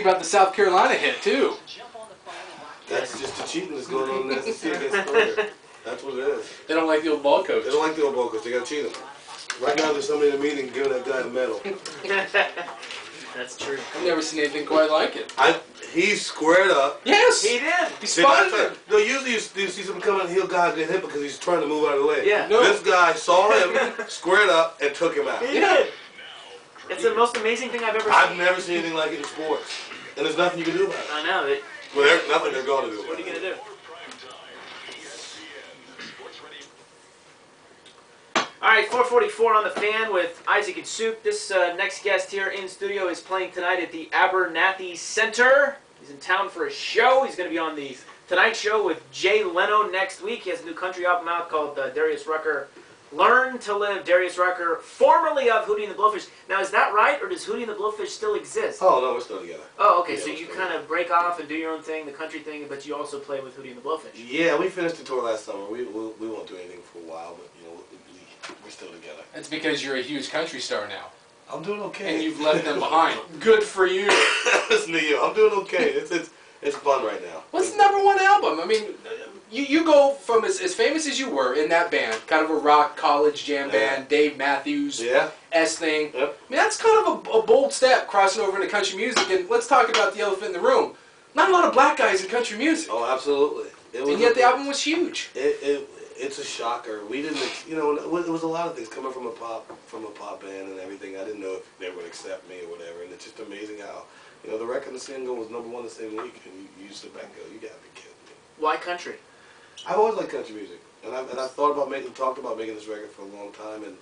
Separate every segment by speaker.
Speaker 1: about the South Carolina hit, too.
Speaker 2: That's just the cheating that's going on in the SEC against Thunder. That's what it is.
Speaker 1: They don't like the old ball coach.
Speaker 2: They don't like the old ball coach. They got to cheat him. Right now, there's somebody in the meeting giving that guy a medal.
Speaker 3: That's true.
Speaker 1: I've never seen anything quite like it.
Speaker 2: He squared up.
Speaker 1: Yes!
Speaker 3: He did!
Speaker 1: He spotted him.
Speaker 2: No, usually you see someone come and he'll guy get hit because he's trying to move out of the way.
Speaker 3: Yeah.
Speaker 1: No.
Speaker 2: This guy saw him, squared up, and took him out.
Speaker 3: He did! It's the most amazing thing I've ever seen.
Speaker 2: I've never seen anything like it in sports. And there's nothing you can do about it.
Speaker 3: I know.
Speaker 2: Well, there's nothing they're going to do about it.
Speaker 3: What are you going to do? All right, 444 on the Fan with Isaac and Soup. This next guest here in studio is playing tonight at the Abernathy Center. He's in town for a show. He's going to be on the Tonight Show with Jay Leno next week. He has a new country album out called Darius Rucker, Learn to Live. Darius Rucker, formerly of Hootie and the Blowfish. Now, is that right, or does Hootie and the Blowfish still exist?
Speaker 2: Oh, no, we're still together.
Speaker 3: Oh, okay,
Speaker 2: Yeah,
Speaker 3: so you kind of break off and do your own thing, the country thing, but you also play with Hootie and the Blowfish.
Speaker 2: Yeah, we finished the tour last summer. We won't do anything for a while, but, you know, we're still together.
Speaker 1: That's because you're a huge country star now.
Speaker 2: I'm doing okay.
Speaker 1: And you've left them behind. Good for you.
Speaker 2: Listen to you. I'm doing okay. It's fun right now.
Speaker 1: What's the #1 album? I mean, you go from as famous as you were in that band, kind of a rock college jam band, Dave Matthews, S thing.
Speaker 2: Yep.
Speaker 1: I mean, that's kind of a bold step, crossing over into country music. And let's talk about the elephant in the room. Not a lot of black guys in country music.
Speaker 2: Oh, absolutely.
Speaker 1: And yet the album was huge.
Speaker 2: It's a shocker. We didn't, you know, it was a lot of things coming from a pop band and everything. I didn't know if they would accept me or whatever. And it's just amazing how, you know, the record and the single was #1 the same week, and you sit back and go, you gotta be kidding me.
Speaker 3: Why country?
Speaker 2: I've always liked country music, and I've talked about making this record for a long time. And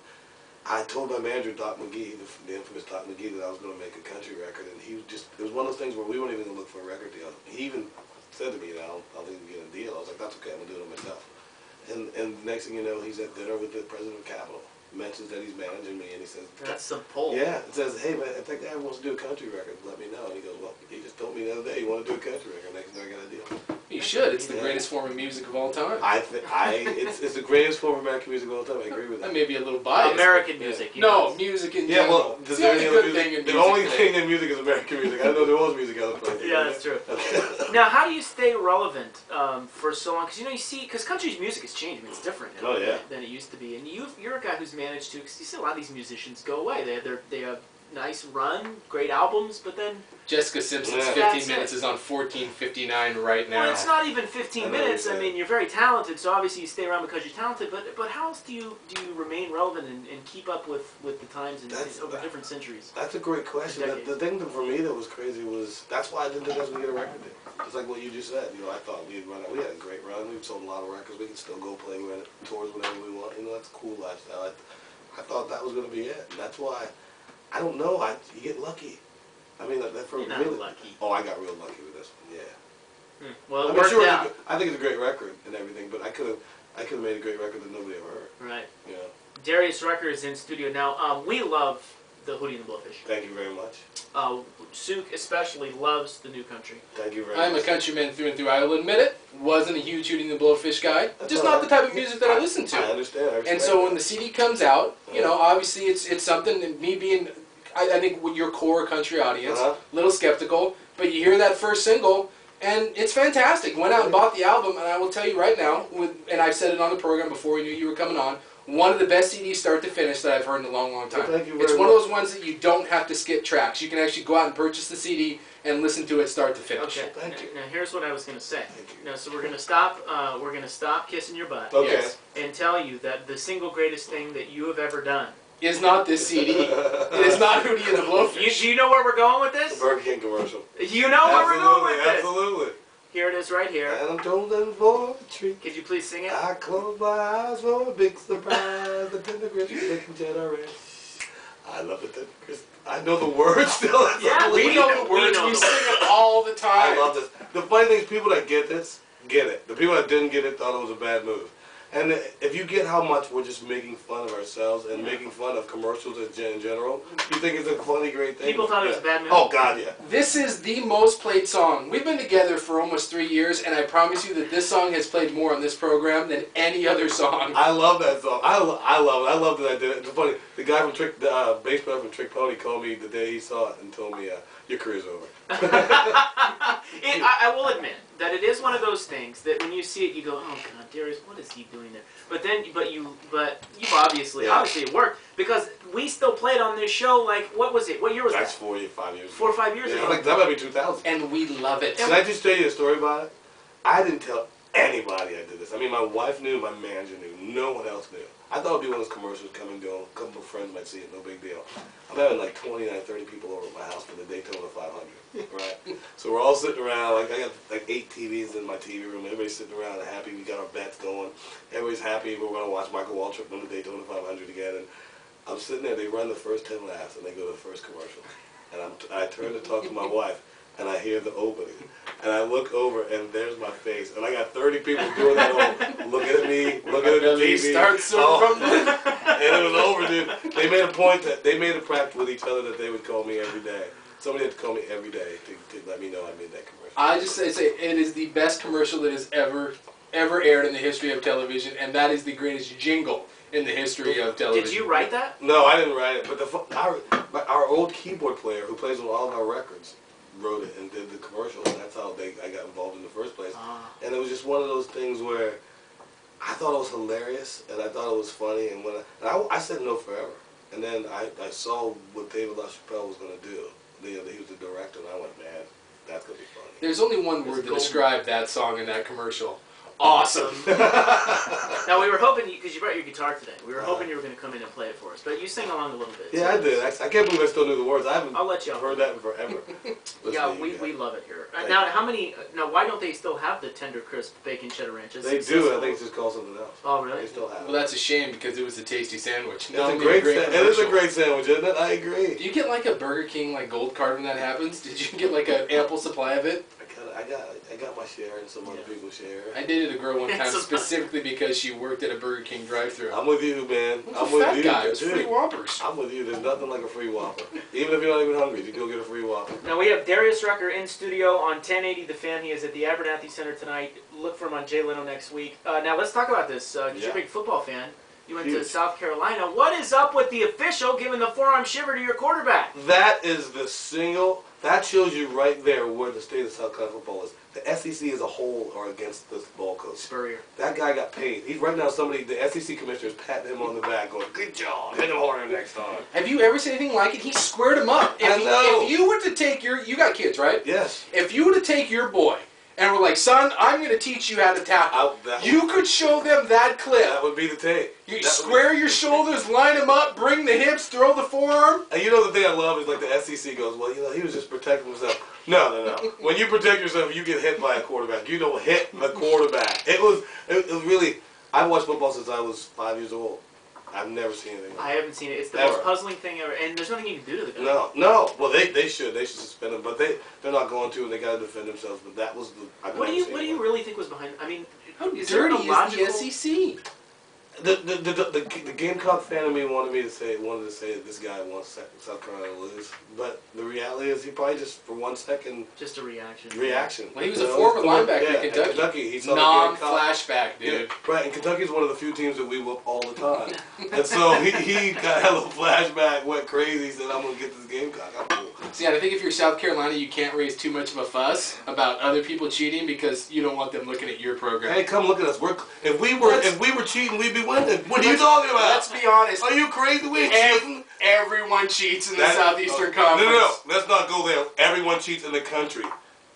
Speaker 2: I told my manager, Doc McGee, the infamous Doc McGee, that I was going to make a country record, and he was it was one of those things where we weren't even going to look for a record deal. He even said to me, I don't think we can get a deal. I was like, that's okay, I'm going to do it myself. And next thing you know, he's at dinner with the president of Capitol, mentions that he's managing me, and he says,
Speaker 3: that's some pull.
Speaker 2: Yeah, it says, hey man, if that guy wants to do a country record, let me know. And he goes, well, he just told me the other day he wanted to do a country record. Next thing I got a deal.
Speaker 1: You should. It's the greatest form of music of all time.
Speaker 2: It's the greatest form of American music of all time. I agree with that.
Speaker 1: That may be a little biased.
Speaker 3: American music.
Speaker 1: No, music in general.
Speaker 2: Well,
Speaker 1: it's the only good thing in music.
Speaker 2: The only thing in music is American music. I know there was music other places.
Speaker 3: Yeah, that's true. Now, how do you stay relevant for so long? Because, you know, because country's music has changed. I mean, it's different now than it used to be. And you're a guy who's managed to, because you see a lot of these musicians go away. They have nice run, great albums, but then...
Speaker 1: Jessica Simpson's 15 Minutes is on 14:59 right now.
Speaker 3: Well, it's not even 15 minutes. I mean, you're very talented, so obviously you stay around because you're talented, but how else do you remain relevant and keep up with the times over different centuries?
Speaker 2: That's a great question. The thing for me that was crazy was, that's why I didn't think I was going to get a record deal. It's like what you just said. You know, I thought we had a great run. We've sold a lot of records. We can still go play tours whenever we want. You know, that's a cool lifestyle. I thought that was going to be it. And that's why, I don't know, you get lucky. I mean,
Speaker 3: you're not lucky.
Speaker 2: Oh, I got real lucky with this one, yeah.
Speaker 3: Well, it worked out.
Speaker 2: I think it's a great record and everything, but I could have made a great record that nobody ever heard.
Speaker 3: Right.
Speaker 2: Yeah.
Speaker 3: Darius Rucker is in studio now. We love the Hootie and the Blowfish.
Speaker 2: Thank you very much.
Speaker 3: Suk especially loves the new country.
Speaker 2: Thank you very much.
Speaker 1: I'm a countryman through and through. I will admit it. Wasn't a huge Hootie and the Blowfish guy. Just not the type of music that I listen to.
Speaker 2: I understand.
Speaker 1: And so when the CD comes out, you know, obviously it's something. And me being, I think with your core country audience, a little skeptical, but you hear that first single, and it's fantastic. Went out and bought the album, and I will tell you right now, and I've said it on the program before we knew you were coming on, one of the best CDs start to finish that I've heard in a long, long time.
Speaker 2: Well, thank you very
Speaker 1: it's
Speaker 2: much.
Speaker 1: one of those ones that you don't have to skip tracks. You can actually go out and purchase the CD and listen to it start to finish.
Speaker 3: Okay.
Speaker 2: Thank you.
Speaker 3: Now here's what I was going to say.
Speaker 2: Thank you.
Speaker 3: Now, so we're going to stop. We're going to stop kissing your butt.
Speaker 2: Okay.
Speaker 1: Yes.
Speaker 3: And tell you that the single greatest thing that you have ever done
Speaker 1: is not this CD. It is not Hootie and the Blowfish.
Speaker 3: Do you know where we're going with this?
Speaker 2: The Burger King commercial.
Speaker 3: You know where we're going with this.
Speaker 2: Absolutely.
Speaker 3: Here it is right here.
Speaker 2: And I'm golden for a treat.
Speaker 3: Could you please sing it?
Speaker 2: I close my eyes for a big surprise. The tender crisp chicken cheddar ranch. I love the tender crisp. I know the words still.
Speaker 3: Yeah,
Speaker 1: we know the words. We sing it all the time.
Speaker 2: I love this. The funny thing is, people that get this, get it. The people that didn't get it thought it was a bad move. And if you get how much we're just making fun of ourselves and making fun of commercials in general, you think it's a funny, great thing.
Speaker 3: People thought it was a bad move.
Speaker 2: Oh, God, yeah.
Speaker 1: This is the most played song. We've been together for almost 3 years, and I promise you that this song has played more on this program than any other song.
Speaker 2: I love that song. I love it. I love that I did it. It's funny. The guy from bass player from Trick Pony called me the day he saw it and told me, your career's over.
Speaker 3: I will admit that it is one of those things that when you see it, you go, "Oh God, Darius, what is he doing there?" But you've obviously it worked because we still played on this show. Like, what was it? What year was
Speaker 2: That's
Speaker 3: that?
Speaker 2: 4 or 5 years.
Speaker 3: 4 or 5 years ago.
Speaker 2: Like, that might be 2000.
Speaker 1: And we love it.
Speaker 2: Can I just tell you a story about it? I didn't tell anybody I did this. I mean, my wife knew, my manager knew, no one else knew. I thought it'd be one of those commercials coming down, a couple of friends might see it, no big deal. I'm having like 29, 30 people over at my house for the Daytona 500, right? So we're all sitting around, like I got like 8 TVs in my TV room, everybody's sitting around happy, we got our bets going, everybody's happy, we're going to watch Michael Waltrip win the Daytona 500 again, and I'm sitting there, they run the first 10 laps, and they go to the first commercial. And I turn to talk to my wife, and I hear the opening. And I look over, and there's my face. And I got 30 people doing that whole, looking at me, looking at the TV. And it was over, dude. They made a point that, they made a pact with each other that they would call me every day. Somebody had to call me every day to let me know I made that commercial.
Speaker 1: I just say it is the best commercial that has ever aired in the history of television, and that is the greatest jingle in the history of television.
Speaker 3: Did you write that?
Speaker 2: No, I didn't write it. But our old keyboard player who plays on all of our records wrote it and did the commercial, and that's how I got involved in the first place. And it was just one of those things where I thought it was hilarious, and I thought it was funny, and I said no forever. And then I saw what David LaChapelle was going to do. He was the director, and I went, man, that's going to be funny.
Speaker 1: There's only one word to describe that song and that commercial. Awesome.
Speaker 3: Now, we were hoping, because you brought your guitar today, we were hoping you were going to come in and play it for us, but you sing along a little bit.
Speaker 2: Yeah, I did. I can't believe I still knew the words.
Speaker 3: I'll let you
Speaker 2: heard that in forever.
Speaker 3: Yeah, we love it here. Now, why don't they still have the tender, crisp bacon cheddar ranches?
Speaker 2: They do. I think it's just called something else.
Speaker 3: Oh, really?
Speaker 2: They still have it.
Speaker 1: Well, that's a shame because it was a tasty sandwich.
Speaker 2: It is a great sandwich, isn't it? I agree.
Speaker 1: Do you get like a Burger King like gold card when that happens? Did you get like an ample supply of it?
Speaker 2: I got my share and some other people share.
Speaker 1: I dated a girl one time specifically because she worked at a Burger King drive-thru.
Speaker 2: I'm with you, man.
Speaker 1: I'm with you. Guy. It was free Whoppers.
Speaker 2: I'm with you. There's nothing like a free Whopper. Even if you're not even hungry, you go get a free Whopper.
Speaker 3: Now we have Darius Rucker in studio on 1080 The Fan. He is at the Abernathy Center tonight. Look for him on Jay Leno next week. Now let's talk about this. Because you're a big football fan. You went to South Carolina. What is up with the official giving the forearm shiver to your quarterback?
Speaker 2: That is the single. That shows you right there where the state of South Carolina football is. The SEC as a whole are against this ball coach.
Speaker 3: Spurrier.
Speaker 2: That guy got paid. He's right now the SEC commissioner is patting him on the back going, good job, hit him harder next time.
Speaker 1: Have you ever seen anything like it? He squared him up. If you were to take you got kids, right?
Speaker 2: Yes.
Speaker 1: If you were to take your boy and were like, son, I'm going to teach you how to tackle. You could show them that clip.
Speaker 2: That would be the tape.
Speaker 1: You square your shoulders, line them up, bring the hips, throw the forearm.
Speaker 2: And you know the thing I love is like the SEC goes, well, you know, he was just protecting himself. No. When you protect yourself, you get hit by a quarterback. You don't hit a quarterback. It was really, I've watched football since I was 5 years old. I've never seen anything like that.
Speaker 3: I haven't seen it. It's the most puzzling thing ever. And there's nothing you can do to the guy.
Speaker 2: No. Well, they should. They should suspend him. But they're not going to, and they got to defend themselves. But that was the...
Speaker 3: What do you really think was behind... I mean,
Speaker 1: how dirty is the SEC?
Speaker 2: The Gamecock fan of me wanted to say that this guy wants South Carolina to lose, but the reality is he probably just for 1 second
Speaker 3: just a reaction.
Speaker 1: Well, he was a former linebacker in Kentucky.
Speaker 2: He saw
Speaker 1: non-flashback, dude.
Speaker 2: Yeah, right, and Kentucky's one of the few teams that we whoop all the time, and so he got a little flashback, went crazy, said I'm gonna get this Gamecock. I'm cool.
Speaker 1: See, I think if you're South Carolina, you can't raise too much of a fuss about other people cheating because you don't want them looking at your program.
Speaker 2: Hey, come look at us. If we were cheating, we'd be winning. What are you talking about?
Speaker 1: Let's be honest.
Speaker 2: Are you crazy? We're cheating.
Speaker 1: Everyone cheats in the Southeastern Conference.
Speaker 2: No. Let's not go there. Everyone cheats in the country.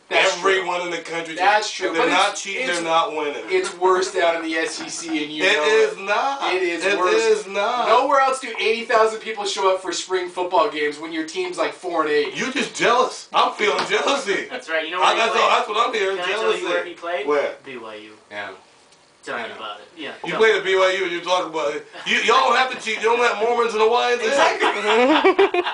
Speaker 2: Everyone in the country.
Speaker 1: That's true.
Speaker 2: If they're not cheating, they're not winning.
Speaker 1: It's worse down in the SEC, and you know it.
Speaker 2: It is not.
Speaker 1: It is worse.
Speaker 2: It is not.
Speaker 1: Nowhere else do 80,000 people show up for spring football games when your team's like 4-8.
Speaker 2: You're just jealous. I'm feeling jealousy.
Speaker 3: That's right. You know where
Speaker 2: that's what I'm hearing.
Speaker 3: Can
Speaker 2: jealousy.
Speaker 3: I tell you where he played?
Speaker 2: Where?
Speaker 3: BYU.
Speaker 1: Yeah.
Speaker 3: Tell me about it. Yeah.
Speaker 2: You played at BYU and you're talking about it. Y'all don't have to cheat. You don't have Mormons and Hawaiians. Exactly.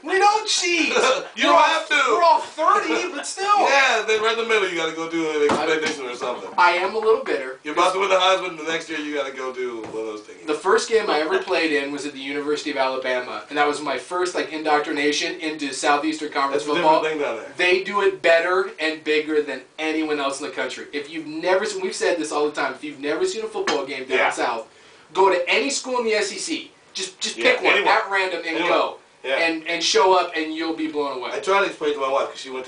Speaker 1: We don't cheat.
Speaker 2: You don't have to.
Speaker 1: We're all 30, but still.
Speaker 2: Yeah, then right in the middle, you got to go do an expedition or something.
Speaker 1: I am a little bitter.
Speaker 2: You're about to win the Heisman. The next year, you got to go do one of those things.
Speaker 1: The first game I ever played in was at the University of Alabama, and that was my first indoctrination into Southeastern Conference football.
Speaker 2: That's a different thing down there.
Speaker 1: They do it better and bigger than anyone else in the country. If you've never seen, we've said this all the time. If you've never seen a football game down south, go to any school in the SEC. Just pick one at random and go.
Speaker 2: Yeah.
Speaker 1: and show up and you'll be blown away.
Speaker 2: I tried to explain to my wife because she went to